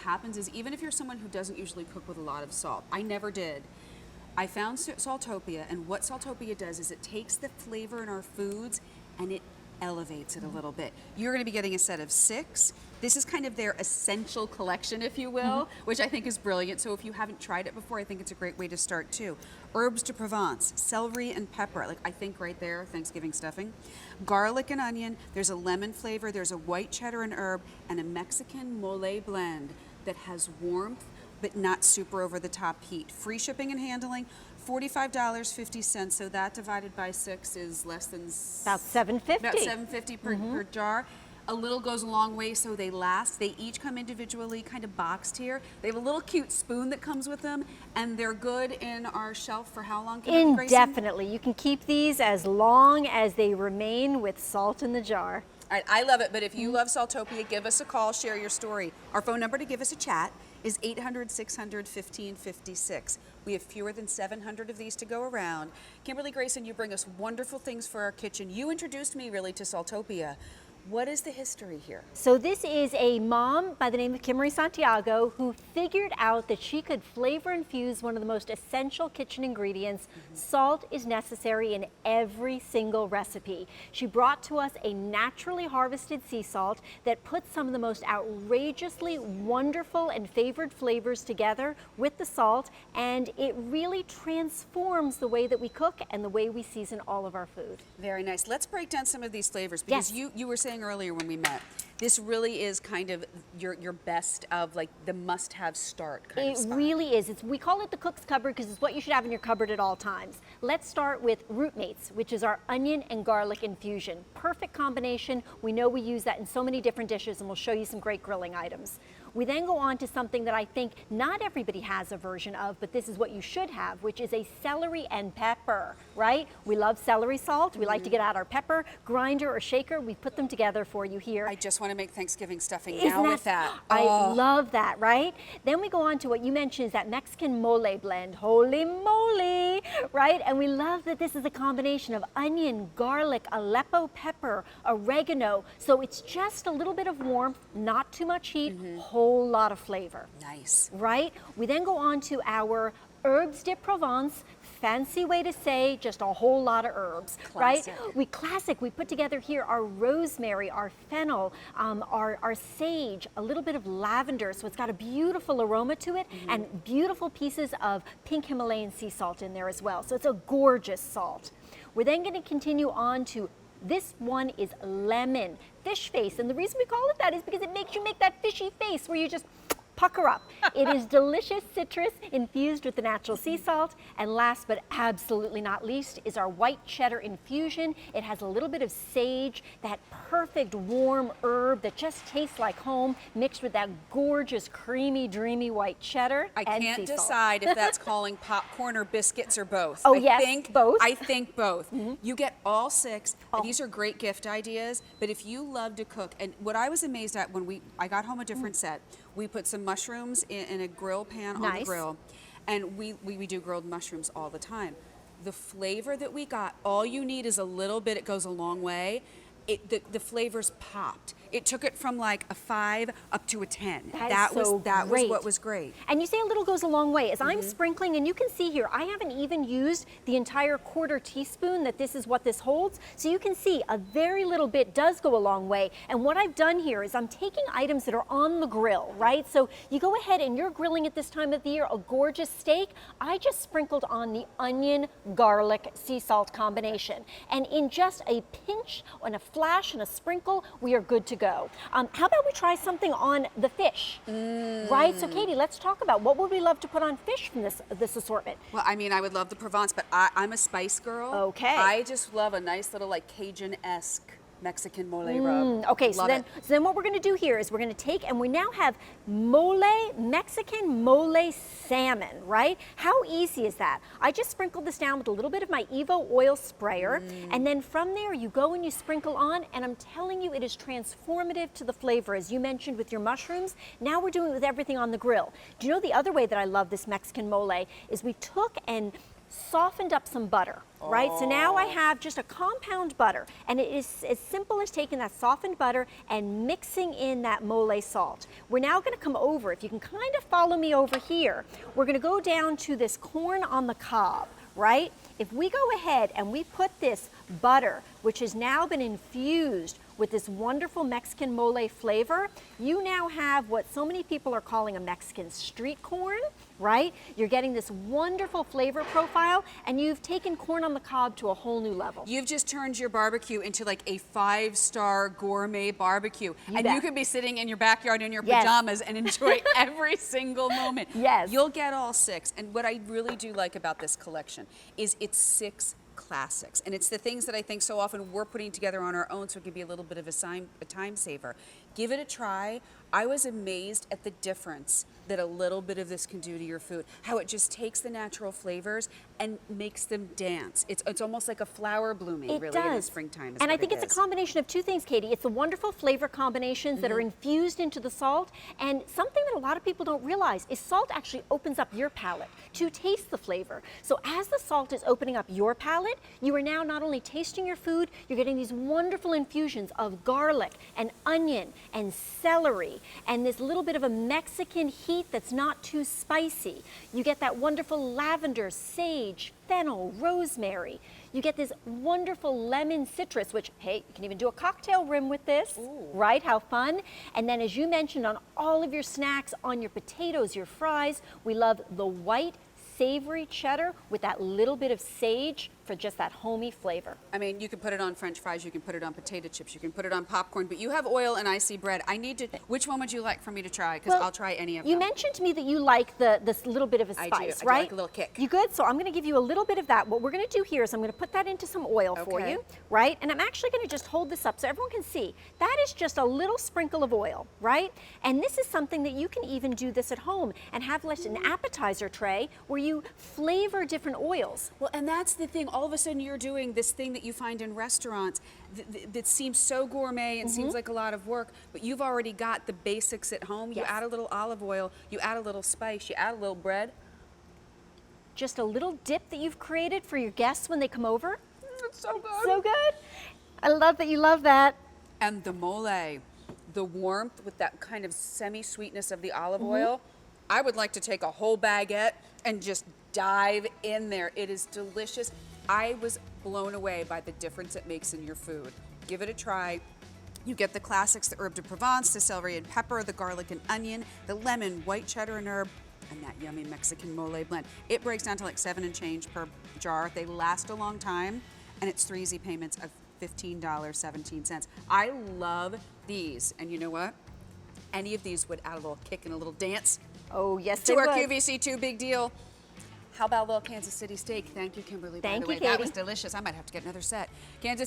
happens is, even if you're someone who doesn't usually cook with a lot of salt, I never did, I found Saltopia, and what Saltopia does is it takes the flavor in our foods and it elevates it a little bit. You're going to be getting a set of 6. This is kind of their essential collection, if you will, which I think is brilliant. So if you haven't tried it before, I think it's a great way to start too. Herbs de Provence, celery and pepper, like I think right there, Thanksgiving stuffing. Garlic and onion, there's a lemon flavor, there's a white cheddar and herb, and a Mexican mole blend that has warmth but not super over the top heat. Free shipping and handling, $45.50. So that divided by 6 is less than about $7.50. About $7.50 per jar. A little goes a long way, so they last. They each come individually, kind of boxed here. They have a little cute spoon that comes with them, and they're good in our shelf for how long? Indefinitely. You can keep these as long as they remain with salt in the jar. I love it, but if you love Saltopia, give us a call, share your story. Our phone number to give us a chat is 800-600-1556. We have fewer than 700 of these to go around. Kimberly Grayson, you bring us wonderful things for our kitchen. You introduced me really to Saltopia. What is the history here? So this is a mom by the name of Kimberly Santiago who figured out that she could flavor infuse one of the most essential kitchen ingredients. Salt is necessary in every single recipe. She brought to us a naturally harvested sea salt that puts some of the most outrageously wonderful and favored flavors together with the salt, and it really transforms the way that we cook and the way we season all of our food. Very nice. Let's break down some of these flavors, because you were saying earlier when we met, this really is kind of your best of like the must-have start kind of spot. It really is. We call it the cook's cupboard because it's what you should have in your cupboard at all times. Let's start with Root Mates, which is our onion and garlic infusion. Perfect combination. We know we use that in so many different dishes, and we'll show you some great grilling items. We then go on to something that I think not everybody has a version of, but this is what you should have, which is a celery and pepper, right? We love celery salt. We like to get out our pepper grinder or shaker. We put them together for you here. I just want to make Thanksgiving stuffing now with that. I love that, right? Then we go on to what you mentioned, is that Mexican mole blend. Holy moly, right? And we love that this is a combination of onion, garlic, Aleppo pepper, oregano. So it's just a little bit of warmth, not too much heat, whole lot of flavor. Nice. Right? We then go on to our herbs de Provence. Fancy way to say just a whole lot of herbs, classic. right? We put together here our rosemary, our fennel, our sage, a little bit of lavender, so it's got a beautiful aroma to it, and beautiful pieces of pink Himalayan sea salt in there as well. So it's a gorgeous salt. We're then going to continue on to this one is lemon, fish face, and the reason we call it that is because it makes you make that fishy face where you just pucker up. It is delicious citrus infused with the natural sea salt. And last but absolutely not least is our white cheddar infusion. It has a little bit of sage, that perfect warm herb that just tastes like home, mixed with that gorgeous, creamy, dreamy white cheddar. I can't decide if that's calling popcorn or biscuits or both. Oh, I think both. You get all 6. These are great gift ideas, but if you love to cook, and what I was amazed at when I got home a different set, we put some mushrooms in a grill pan on the grill, and we do grilled mushrooms all the time. The flavor that we got, all you need is a little bit, it goes a long way. The flavors popped. It took it from like a 5 up to a 10. That was what was great. And you say a little goes a long way. As I'm sprinkling, and you can see here, I haven't even used the entire quarter teaspoon that this is what this holds. So you can see a very little bit does go a long way. And what I've done here is I'm taking items that are on the grill, right? So you go ahead and you're grilling at this time of the year a gorgeous steak. I just sprinkled on the onion, garlic, sea salt combination. And in just a pinch and a flash and a sprinkle, we are good to go. How about we try something on the fish, right? So Katie, let's talk about what would we love to put on fish from this assortment? Well, I mean, I would love the Provence, but I'm a spice girl. Okay. I just love a nice little like Cajun-esque Mexican mole rub. Okay, so then what we're going to do here is we're going to take, and we now have Mexican mole salmon, right? How easy is that? I just sprinkled this down with a little bit of my Evo oil sprayer, and then from there you go and you sprinkle on, and I'm telling you, it is transformative to the flavor, as you mentioned with your mushrooms. Now we're doing it with everything on the grill. Do you know the other way that I love this Mexican mole is we took and softened up some butter, right? So now I have just a compound butter, and it is as simple as taking that softened butter and mixing in that mole salt. We're now gonna come over, if you can kind of follow me over here, we're gonna go down to this corn on the cob, right? If we go ahead and we put this butter, which has now been infused with this wonderful Mexican mole flavor, you now have what so many people are calling a Mexican street corn, right? You're getting this wonderful flavor profile, and you've taken corn on the cob to a whole new level. You've just turned your barbecue into like a 5-star gourmet barbecue. And bet. you could be sitting in your backyard in your Yes. pajamas and enjoy every single moment. Yes. You'll get all 6. And what I really do like about this collection is it's 6 classics. And it's the things that I think so often we're putting together on our own so it can be a little bit of a time saver. Give it a try. I was amazed at the difference that a little bit of this can do to your food. How it just takes the natural flavors and makes them dance. It's almost like a flower blooming It really in the does. springtime. And I think it's a combination of 2 things, Katie. It's the wonderful flavor combinations that are infused into the salt, and something that a lot of people don't realize is salt actually opens up your palate to taste the flavor. So as the salt is opening up your palate, you are now not only tasting your food, you're getting these wonderful infusions of garlic and onion and celery and this little bit of a Mexican heat that's not too spicy. You get that wonderful lavender, sage, fennel, rosemary. You get this wonderful lemon citrus, which, hey, you can even do a cocktail rim with this, right? How fun. And then as you mentioned, on all of your snacks, on your potatoes, your fries, we love the white savory cheddar with that little bit of sage for just that homey flavor. I mean, you can put it on French fries, you can put it on potato chips, you can put it on popcorn, but you have oil and I see bread. I need to, which one would you like for me to try? Because I'll try any of them. You mentioned to me that you like this little bit of a I spice, do right? like a little kick. You good? So I'm gonna give you a little bit of that. What we're gonna do here is I'm gonna put that into some oil for Okay. you, right? And I'm actually gonna just hold this up so everyone can see. That is just a little sprinkle of oil, right? And this is something that you can even do this at home and have like an appetizer tray where you flavor different oils. Well, and that's the thing. All of a sudden, you're doing this thing that you find in restaurants that seems so gourmet and seems like a lot of work, but you've already got the basics at home. You Yes. add a little olive oil, you add a little spice, you add a little bread. Just a little dip that you've created for your guests when they come over. It's so good. So good. I love that you love that. And the mole, the warmth with that kind of semi-sweetness of the olive oil. I would like to take a whole baguette and just dive in there. It is delicious. I was blown away by the difference it makes in your food. Give it a try. You get the classics, the herb de Provence, the celery and pepper, the garlic and onion, the lemon, white cheddar and herb, and that yummy Mexican mole blend. It breaks down to like $7 and change per jar. They last a long time, and it's 3 easy payments of $15.17. I love these, and you know what? Any of these would add a little kick and a little dance Oh, yes, to they our would. QVC 2 big deal. How about a little Kansas City steak? Thank you, Kimberly. By Thank the you, way, that Katie. was delicious. I might have to get another set. Kansas